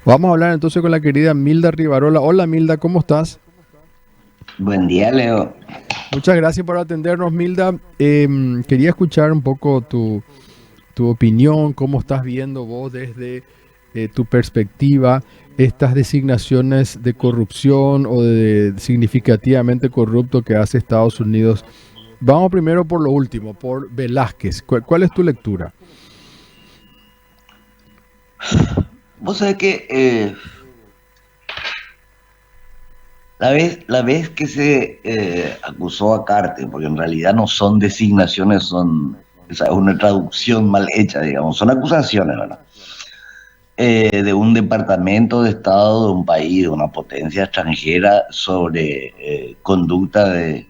Vamos a hablar entonces con la querida Milda Rivarola. Hola Milda, ¿cómo estás? Buen día, Leo. Muchas gracias por atendernos, Milda. Quería escuchar un poco tu opinión, cómo estás viendo vos desde tu perspectiva estas designaciones de corrupción o de significativamente corrupto que hace Estados Unidos. Vamos primero por lo último, por Velázquez. ¿Cuál es tu lectura? Vos sabés que la vez que se acusó a Carter, porque en realidad no son designaciones, es una traducción mal hecha, digamos, son acusaciones, ¿verdad? De un departamento de Estado de un país, de una potencia extranjera, sobre conducta de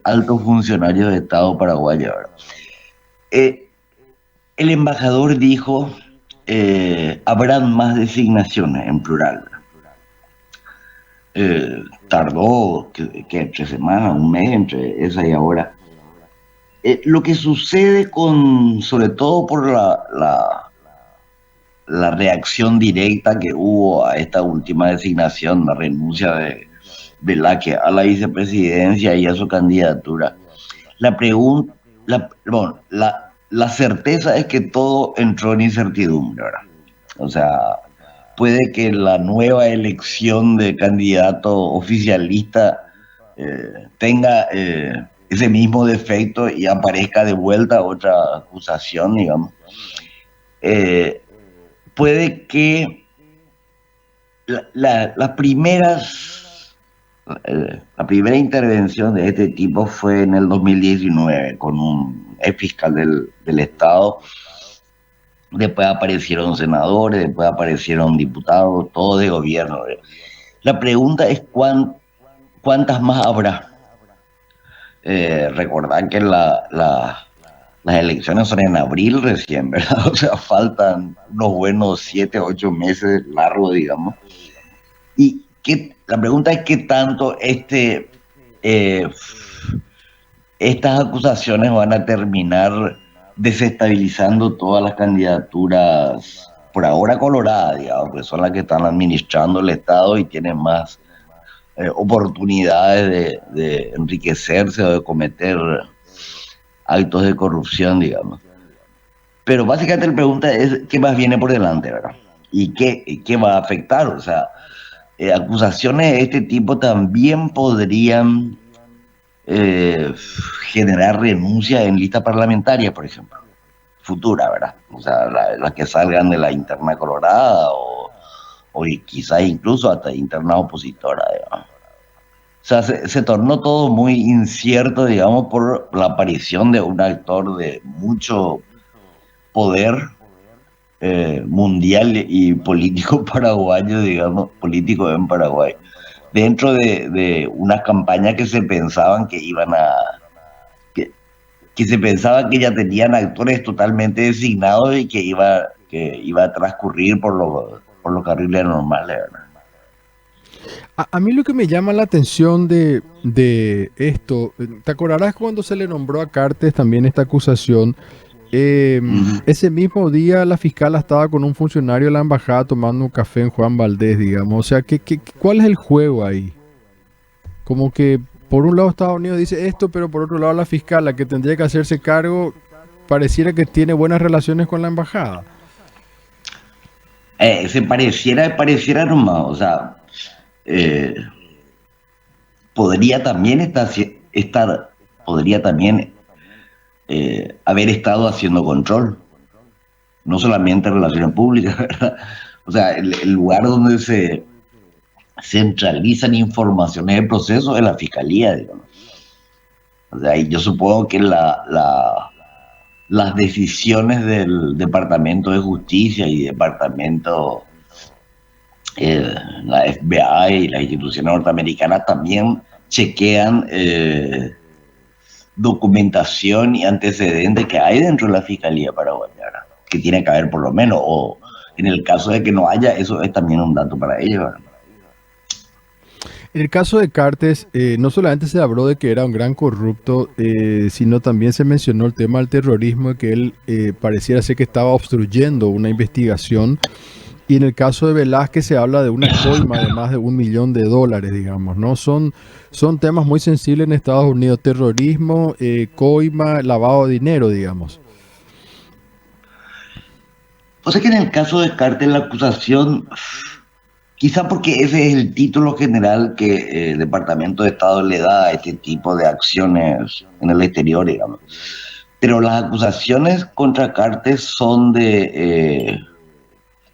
altos funcionarios de Estado paraguayo, ¿verdad? Eh, el embajador dijo, habrán más designaciones en plural. Tardó que 3 semanas, un mes entre esa y ahora. Lo que sucede sobre todo por la reacción directa que hubo a esta última designación, la renuncia de Velázquez a la vicepresidencia y a su candidatura. La pregunta, bueno, la certeza es que todo entró en incertidumbre, ¿verdad? O sea, puede que la nueva elección de candidato oficialista tenga ese mismo defecto y aparezca de vuelta otra acusación, digamos. Eh, puede que las la primera intervención de este tipo fue en el 2019 con un ex fiscal del Estado. Después aparecieron senadores, después aparecieron diputados, todos de gobierno. La pregunta es cuántas más habrá. Recordar que las elecciones son en abril recién, ¿verdad? O sea, faltan unos buenos 7, 8 meses largos, digamos. Y la pregunta es qué tanto eh, estas acusaciones van a terminar desestabilizando todas las candidaturas, por ahora coloradas, digamos, que son las que están administrando el Estado y tienen más oportunidades de enriquecerse o de cometer actos de corrupción, digamos. Pero básicamente la pregunta es qué más viene por delante, ¿verdad? Y qué va a afectar. O sea, acusaciones de este tipo también podrían eh, generar renuncia en lista parlamentaria, por ejemplo, futura, ¿verdad? O sea, las que salgan de la interna colorada o quizás incluso hasta interna opositora, digamos. O sea, se tornó todo muy incierto, digamos, por la aparición de un actor de mucho poder mundial y político paraguayo, digamos, político en Paraguay, dentro de unas campañas que se pensaban que iban a, que, que se pensaba que ya tenían actores totalmente designados y que iba a transcurrir por los carriles normales, ¿verdad? A mí lo que me llama la atención de esto, ¿te acordarás cuando se le nombró a Cartes también esta acusación? Ese mismo día la fiscal estaba con un funcionario de la embajada tomando un café en Juan Valdés, digamos. O sea, ¿cuál es el juego ahí? Como que por un lado Estados Unidos dice esto, pero por otro lado la fiscal, la que tendría que hacerse cargo, pareciera que tiene buenas relaciones con la embajada. Se pareciera nomás, o sea, eh, podría también podría también haber estado haciendo control, no solamente relaciones públicas, ¿verdad? O sea, el lugar donde se centralizan informaciones del proceso es la fiscalía, digamos. O sea, y yo supongo que las decisiones del Departamento de Justicia y Departamento, la FBI y las instituciones norteamericanas también chequean documentación y antecedentes que hay dentro de la Fiscalía paraguaya, ¿verdad? Que tiene que haber por lo menos, o en el caso de que no haya, eso es también un dato para ellos, ¿verdad? En el caso de Cartes, no solamente se habló de que era un gran corrupto, sino también se mencionó el tema del terrorismo, que él pareciera ser que estaba obstruyendo una investigación Y en el caso de Velázquez se habla de una coima de más de $1 millón, digamos, ¿no? Son temas muy sensibles en Estados Unidos, terrorismo, coima, lavado de dinero, digamos. O sea que en el caso de Carter la acusación, quizá porque ese es el título general que el Departamento de Estado le da a este tipo de acciones en el exterior, digamos. Pero las acusaciones contra Carter son de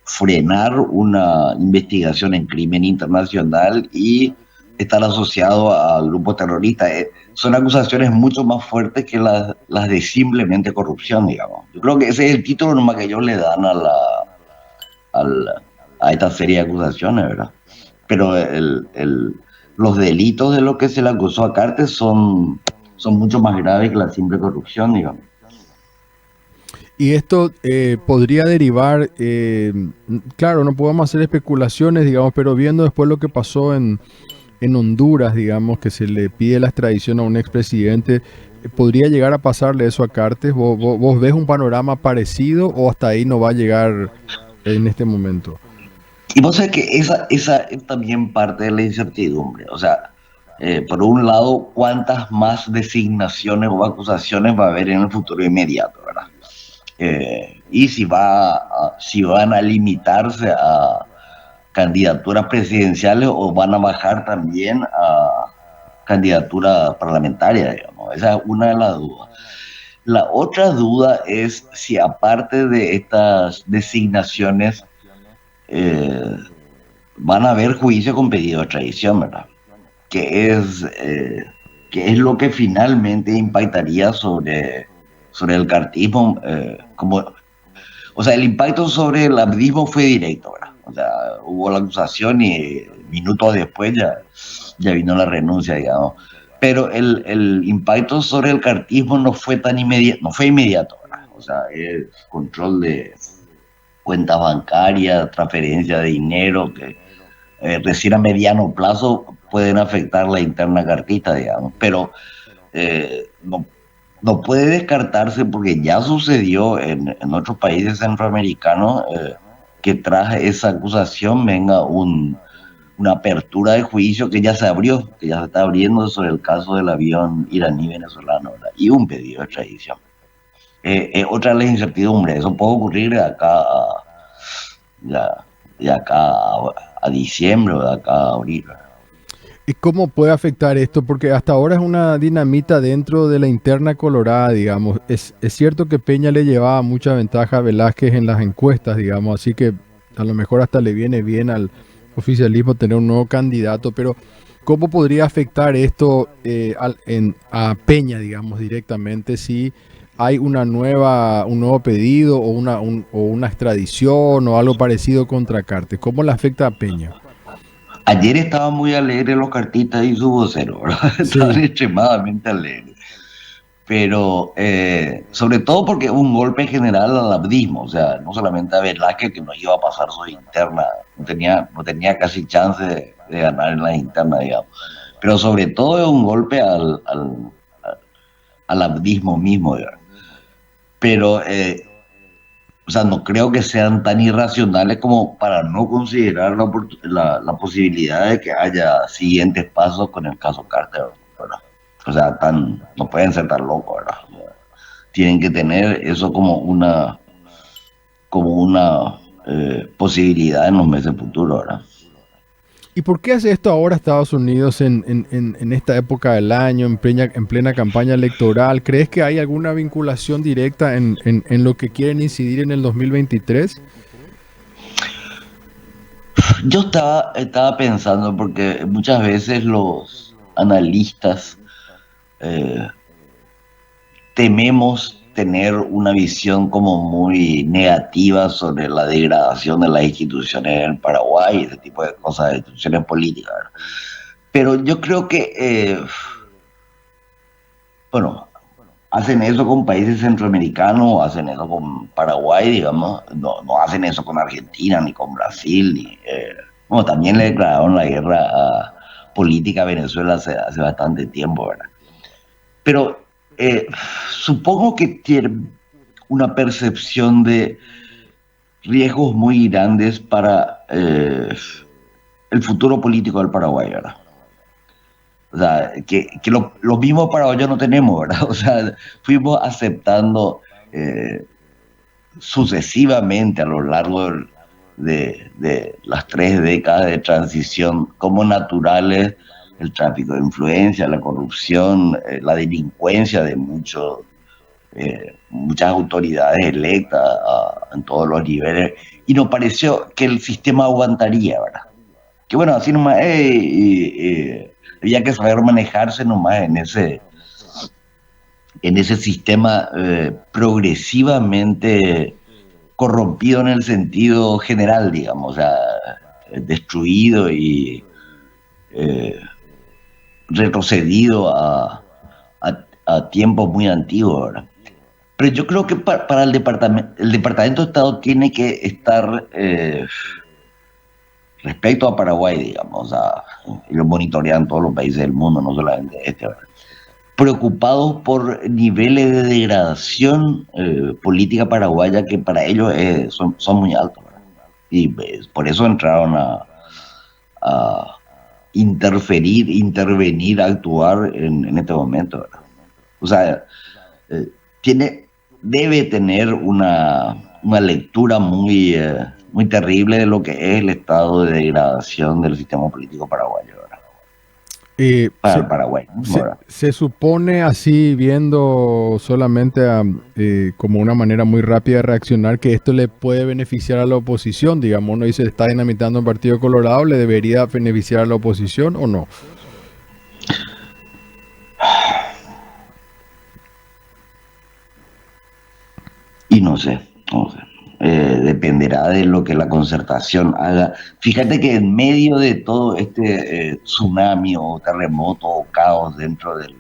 frenar una investigación en crimen internacional y estar asociado a grupos terroristas. Son acusaciones mucho más fuertes que las de simplemente corrupción, digamos. Yo creo que ese es el título nomás que ellos le dan a esta serie de acusaciones, ¿verdad? Pero los delitos de lo que se le acusó a Carter son mucho más graves que la simple corrupción, digamos. Y esto podría derivar, claro, no podemos hacer especulaciones, digamos, pero viendo después lo que pasó en Honduras, digamos, que se le pide la extradición a un expresidente, ¿podría llegar a pasarle eso a Cartes? ¿Vos ves un panorama parecido o hasta ahí no va a llegar en este momento? Y vos sabés que esa es también parte de la incertidumbre. O sea, por un lado, ¿cuántas más designaciones o acusaciones va a haber en el futuro inmediato, verdad? Y si van a limitarse a candidaturas presidenciales o van a bajar también a candidatura parlamentaria, digamos. Esa es una de las dudas. La otra duda es si aparte de estas designaciones eh, van a haber juicio con pedido de extradición, ¿verdad? Que es, eh, que es lo que finalmente impactaría sobre el cartismo, o sea, el impacto sobre el abdismo fue directo, ¿verdad? O sea, hubo la acusación y minutos después ya vino la renuncia, digamos. Pero el impacto sobre el cartismo no fue tan inmediato, no fue inmediato, ¿verdad? O sea, es control de cuentas bancarias, transferencia de dinero, que recién a mediano plazo pueden afectar la interna cartista, digamos. Pero no puede descartarse porque ya sucedió en otros países centroamericanos que tras esa acusación venga una apertura de juicio que ya se abrió, que ya se está abriendo sobre el caso del avión iraní-venezolano, ¿verdad? Y un pedido de extradición. Otra de las incertidumbres, eso puede ocurrir ya, de acá a diciembre o de acá a abril, ¿verdad? ¿Y cómo puede afectar esto? Porque hasta ahora es una dinamita dentro de la interna colorada, digamos. Es cierto que Peña le llevaba mucha ventaja a Velázquez en las encuestas, digamos, así que a lo mejor hasta le viene bien al oficialismo tener un nuevo candidato, pero ¿cómo podría afectar esto a Peña, digamos, directamente si hay un nuevo pedido o o una extradición o algo parecido contra Cartes? ¿Cómo le afecta a Peña? Ayer estaban muy alegres los cartistas y su vocero, ¿verdad? Estaban Sí. extremadamente alegres. Pero sobre todo porque un golpe general al abdismo, o sea, no solamente a Velázquez, que no iba a pasar su interna, no tenía casi chance de ganar en la interna, digamos, pero sobre todo es un golpe al abdismo mismo, digamos. Pero, o sea, no creo que sean tan irracionales como para no considerar la posibilidad de que haya siguientes pasos con el caso Carter, ¿verdad? O sea, no pueden ser tan locos, ¿verdad? Tienen que tener eso como una posibilidad en los meses futuros, ¿verdad? ¿Y por qué hace esto ahora Estados Unidos en esta época del año, en plena campaña electoral? ¿Crees que hay alguna vinculación directa en lo que quieren incidir en el 2023? Yo estaba pensando, porque muchas veces los analistas eh, tememos tener una visión como muy negativa sobre la degradación de las instituciones en Paraguay, ese tipo de cosas, de instituciones políticas, ¿verdad? Pero yo creo que, bueno, hacen eso con países centroamericanos, hacen eso con Paraguay, digamos, no hacen eso con Argentina, ni con Brasil, bueno, también le declararon la guerra política a Venezuela hace bastante tiempo, ¿verdad? Pero supongo que tiene una percepción de riesgos muy grandes para el futuro político del Paraguay, ¿verdad? O sea, que los mismos paraguayos no tenemos, ¿verdad? O sea, fuimos aceptando sucesivamente a lo largo de las 3 décadas de transición como naturales el tráfico de influencia, la corrupción, la delincuencia de muchas autoridades electas en todos los niveles, y nos pareció que el sistema aguantaría, ¿verdad? Que bueno, así nomás, había que saber manejarse nomás en ese sistema progresivamente corrompido en el sentido general, digamos, o sea, destruido y eh, retrocedido a tiempos muy antiguos, ¿verdad? Pero yo creo que para el Departamento de Estado tiene que estar respecto a Paraguay, digamos, y lo monitorean todos los países del mundo, no solamente este, ¿verdad? Preocupados por niveles de degradación política paraguaya que para ellos son muy altos, ¿verdad? Y por eso entraron a intervenir, a actuar en este momento, ¿verdad? O sea, eh, debe tener una lectura muy terrible de lo que es el estado de degradación del sistema político paraguayo, ¿verdad? Para Se, el Paraguay, ¿no? ¿Verdad? se supone así, viendo solamente como una manera muy rápida de reaccionar, que esto le puede beneficiar a la oposición. Digamos, uno dice, está dinamitando un partido colorado, ¿le debería beneficiar a la oposición o no? Y no sé. Dependerá de lo que la concertación haga. Fíjate que en medio de todo este tsunami o terremoto o caos dentro del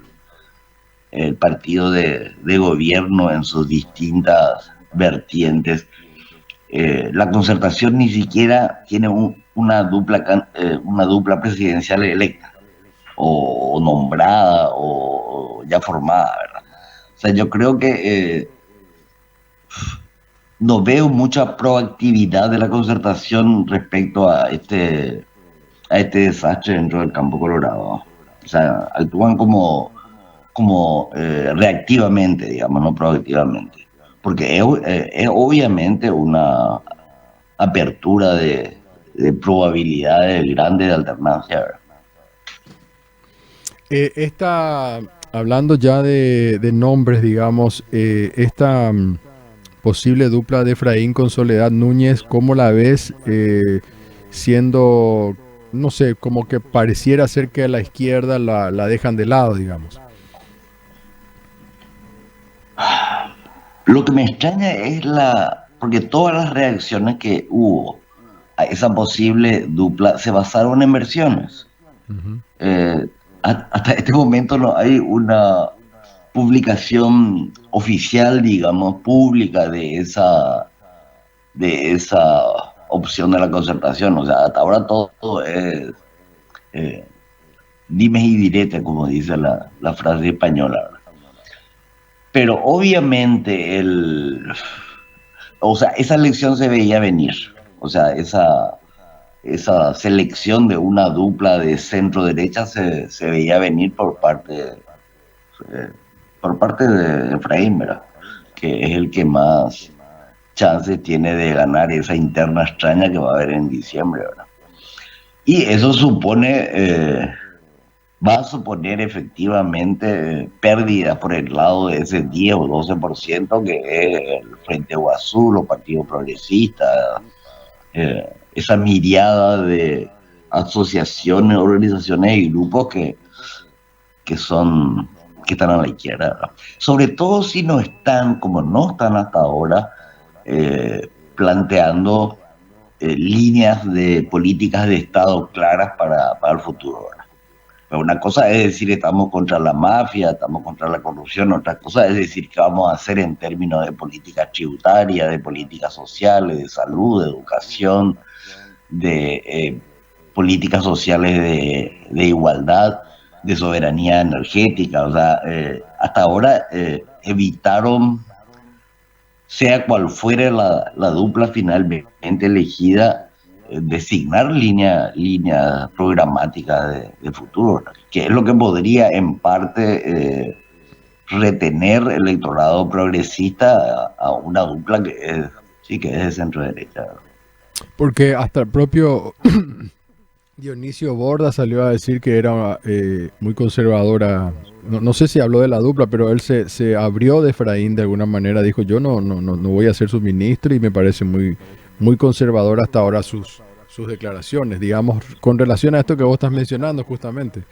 el partido de gobierno en sus distintas vertientes, la concertación ni siquiera tiene una dupla presidencial electa o nombrada o ya formada, ¿verdad? O sea, yo creo que no veo mucha proactividad de la concertación respecto a este desastre dentro del campo colorado. O sea, actúan como reactivamente, digamos, no proactivamente. Porque es obviamente una apertura de probabilidades grandes de alternancia, ¿verdad? Hablando ya de nombres, digamos, esta posible dupla de Efraín con Soledad Núñez, ¿cómo la ves siendo, no sé, como que pareciera ser que a la izquierda la dejan de lado, digamos? Lo que me extraña es porque todas las reacciones que hubo a esa posible dupla se basaron en versiones. Ujú. Eh, hasta este momento no hay una publicación oficial, digamos, pública de esa opción de la concertación. O sea, hasta ahora todo es eh, dimes y diretes, como dice la frase española, ¿verdad? Pero obviamente o sea, esa elección se veía venir. O sea, esa selección de una dupla de centro derecha se veía venir eh, por parte de Efraín, ¿verdad? Que es el que más chances tiene de ganar esa interna extraña que va a haber en diciembre, ¿verdad? Y eso va a suponer efectivamente pérdidas por el lado de ese 10 o 12% que es el Frente Guazú, los partidos progresistas, esa miriada de asociaciones, organizaciones y grupos que son que están a la izquierda, ¿verdad? Sobre todo si no están, como no están hasta ahora, planteando líneas de políticas de Estado claras para el futuro, ¿verdad? Pero una cosa es decir estamos contra la mafia, estamos contra la corrupción, otra cosa es decir qué vamos a hacer en términos de políticas tributarias, de políticas sociales, de salud, de educación, de políticas sociales de igualdad, de soberanía energética. O sea, hasta ahora evitaron sea cual fuere la dupla finalmente elegida, designar línea programática de futuro, ¿verdad? Que es lo que podría en parte retener el electorado progresista a una dupla que es, sí, que es de centro derecha. Porque hasta el propio Dionisio Borda salió a decir que era muy conservadora. No, no sé si habló de la dupla, pero él se abrió de Efraín de alguna manera. Dijo, yo no voy a ser su ministro y me parece muy conservador hasta ahora sus declaraciones, digamos, con relación a esto que vos estás mencionando justamente.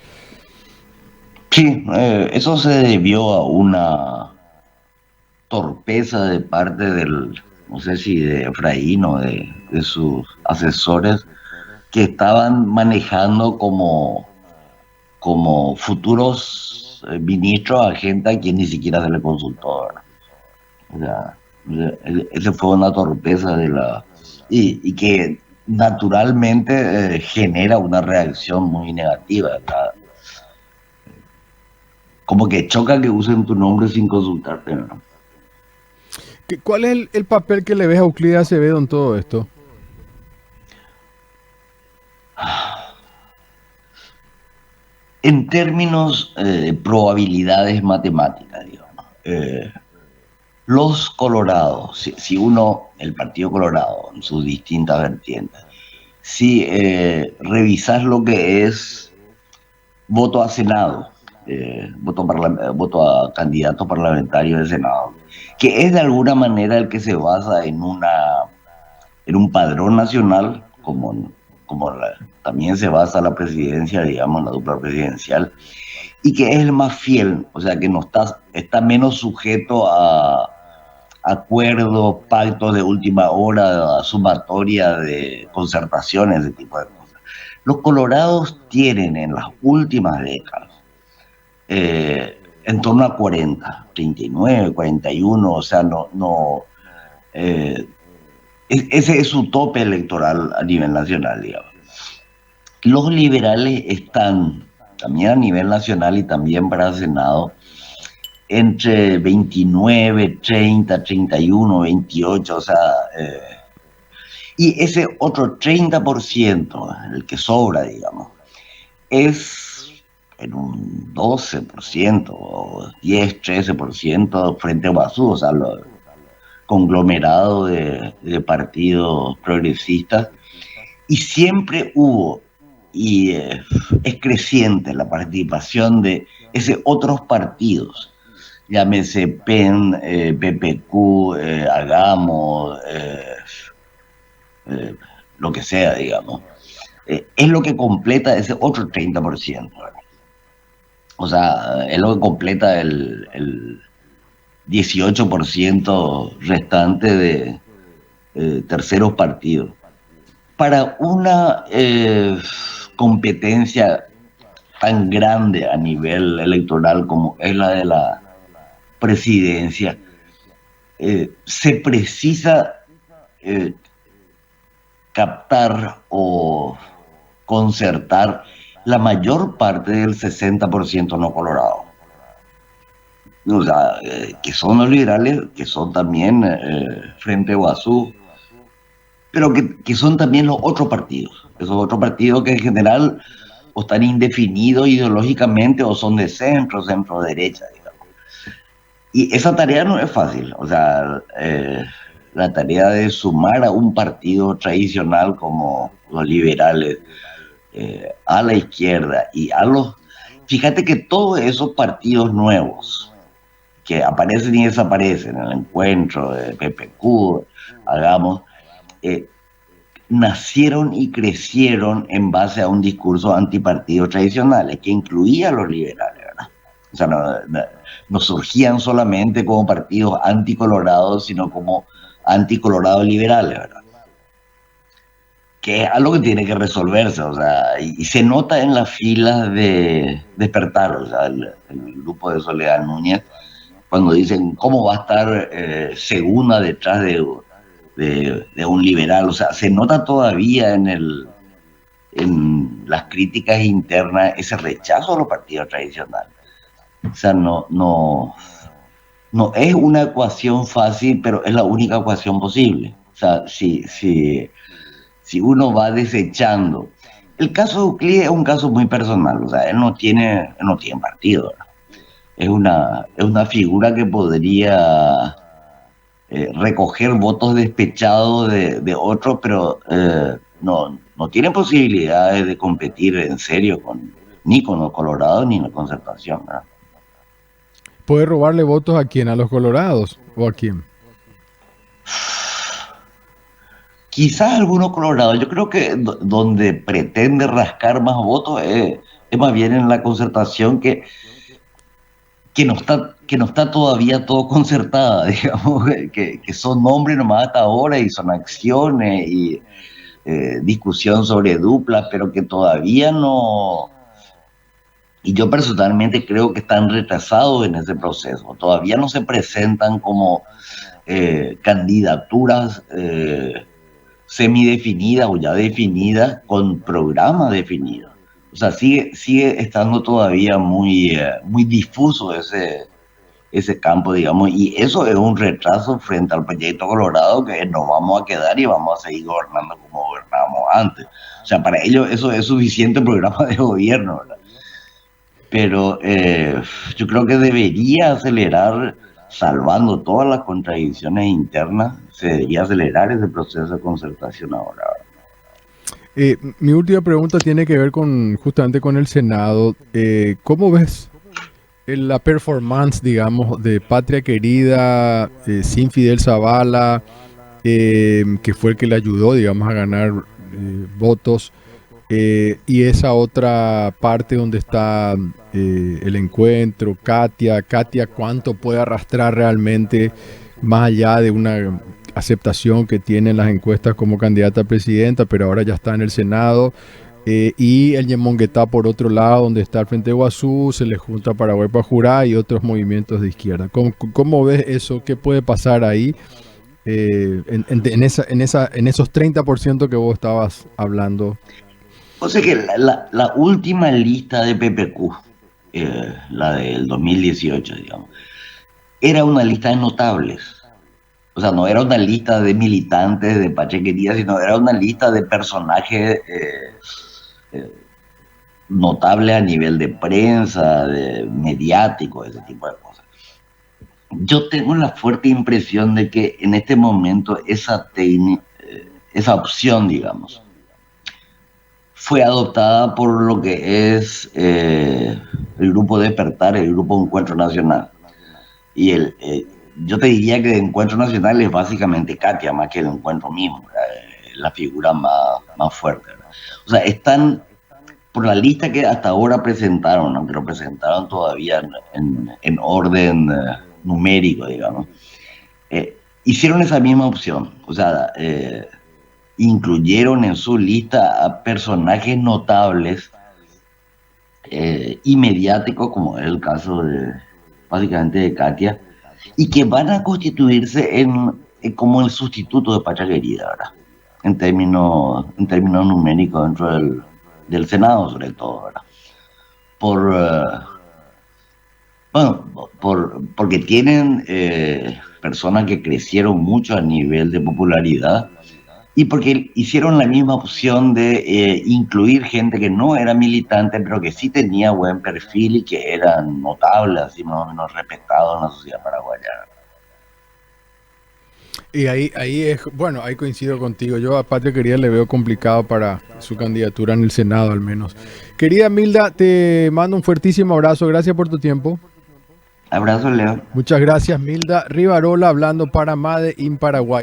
Sí, eso se debió a una torpeza de parte del, no sé si de Efraín o de sus asesores, que estaban manejando como futuros ministros a gente a quien ni siquiera se le consultó, ¿verdad? O sea, esa fue una torpeza de la... Y que naturalmente genera una reacción muy negativa, ¿verdad? Como que choca que usen tu nombre sin consultarte, ¿no? ¿Cuál es el papel que le ves a Euclides Acevedo en todo esto? En términos de probabilidades matemáticas, digamos, los colorados, si uno, el Partido Colorado, en sus distintas vertientes, si revisas lo que es voto a Senado, voto a candidato parlamentario de Senado, que es de alguna manera el que se basa en un padrón nacional, también se basa la presidencia, digamos, la dupla presidencial, y que es el más fiel, o sea, que no está menos sujeto a acuerdos, pactos de última hora, a sumatoria de concertaciones, ese tipo de cosas. Los colorados tienen en las últimas décadas en torno a 40, 39, 41, o sea, eh, ese es su tope electoral a nivel nacional, digamos. Los liberales están también a nivel nacional y también para el Senado entre 29, 30, 31, 28, o sea, y ese otro 30%, el que sobra, digamos, es en un 12% o 10, 13% frente a Guazú, o sea, lo conglomerado de partidos progresistas, y siempre hubo, y es creciente la participación de ese otros partidos, llámese PEN, PPQ, Hagamos, lo que sea, digamos, es lo que completa ese otro 30%. O sea, es lo que completa el 18% restante de terceros partidos. Para una competencia tan grande a nivel electoral como es la de la presidencia, se precisa captar o concertar la mayor parte del 60% no colorado. O sea, que son los liberales, que son también Frente Guazú, pero que son también los otros partidos. Esos otros partidos que en general o están indefinidos ideológicamente o son de centro, centro-derecha, digamos. Y esa tarea no es fácil. O sea, la tarea de sumar a un partido tradicional como los liberales a la izquierda y a los... Fíjate que todos esos partidos nuevos que aparecen y desaparecen, el encuentro de PPQ, hagamos, nacieron y crecieron en base a un discurso antipartidos tradicionales que incluía a los liberales, ¿verdad? O sea, no surgían solamente como partidos anticolorados, sino como anticolorados liberales, ¿verdad? Que es algo que tiene que resolverse, o sea, y se nota en las filas de Despertar, o sea, el grupo de Soledad Núñez, cuando dicen cómo va a estar Segunda detrás de un liberal, o sea, se nota todavía en las críticas internas ese rechazo a los partidos tradicionales. O sea, no es una ecuación fácil, pero es la única ecuación posible. O sea, si uno va desechando. El caso de Euclides es un caso muy personal, o sea, él no tiene partido, ¿verdad? Es una figura que podría recoger votos despechados de otros, pero no tiene posibilidades de competir en serio ni con los colorados ni con la Concertación, ¿verdad? ¿Puede robarle votos a quién? ¿A los colorados? ¿O a quién? Quizás algunos colorados, yo creo que donde pretende rascar más votos es más bien en la Concertación que no está todavía todo concertada, digamos, que son nombres nomás hasta ahora y son acciones y discusión sobre duplas, pero que todavía no. Y yo personalmente creo que están retrasados en ese proceso. Todavía no se presentan como candidaturas semidefinidas o ya definidas con programa definido. O sea, sigue estando todavía muy difuso ese campo, digamos, y eso es un retraso frente al proyecto Colorado, que nos vamos a quedar y vamos a seguir gobernando como gobernábamos antes. O sea, para ellos eso es suficiente programa de gobierno, ¿verdad? Pero yo creo que debería acelerar, salvando todas las contradicciones internas, se debería acelerar ese proceso de concertación ahora. Mi última pregunta tiene que ver justamente con el Senado. ¿Cómo ves la performance, digamos, de Patria Querida sin Fidel Zavala, que fue el que le ayudó, digamos, a ganar votos? Y esa otra parte donde está el encuentro, Katia, ¿cuánto puede arrastrar realmente más allá de una aceptación que tiene en las encuestas como candidata a presidenta, pero ahora ya está en el Senado? Y el Yemonguetá por otro lado, donde está el Frente de Guazú, se le junta Paraguay para Jurar y otros movimientos de izquierda. ¿Cómo ves eso? ¿Qué puede pasar ahí? En esos 30% que vos estabas hablando. O sea que la última lista de PPQ, la del 2018, digamos, era una lista de notables. O sea, no era una lista de militantes de Pachequería, sino era una lista de personajes notables a nivel de prensa, de mediático, ese tipo de cosas. Yo tengo la fuerte impresión de que en este momento esa opción, digamos, fue adoptada por lo que es el grupo Despertar, el grupo Encuentro Nacional. Y yo te diría que el Encuentro Nacional es básicamente Katia, más que el encuentro mismo, la figura más fuerte, ¿verdad? O sea, están por la lista que hasta ahora presentaron, aunque lo presentaron todavía en orden numérico, digamos, hicieron esa misma opción. O sea, incluyeron en su lista a personajes notables y mediáticos, como es el caso básicamente de Katia, y que van a constituirse como el sustituto de Patria Querida, ¿verdad? En términos numéricos dentro del Senado, sobre todo, ¿verdad? Porque tienen personas que crecieron mucho a nivel de popularidad y porque hicieron la misma opción de incluir gente que no era militante, pero que sí tenía buen perfil y que eran notables, así más o menos respetados en la sociedad paraguaya. Y ahí coincido contigo. Yo a Patria Querida le veo complicado para su candidatura en el Senado al menos. Querida Milda, te mando un fuertísimo abrazo. Gracias por tu tiempo. Abrazo, Leo. Muchas gracias, Milda Rivarola, hablando para Made in Paraguay.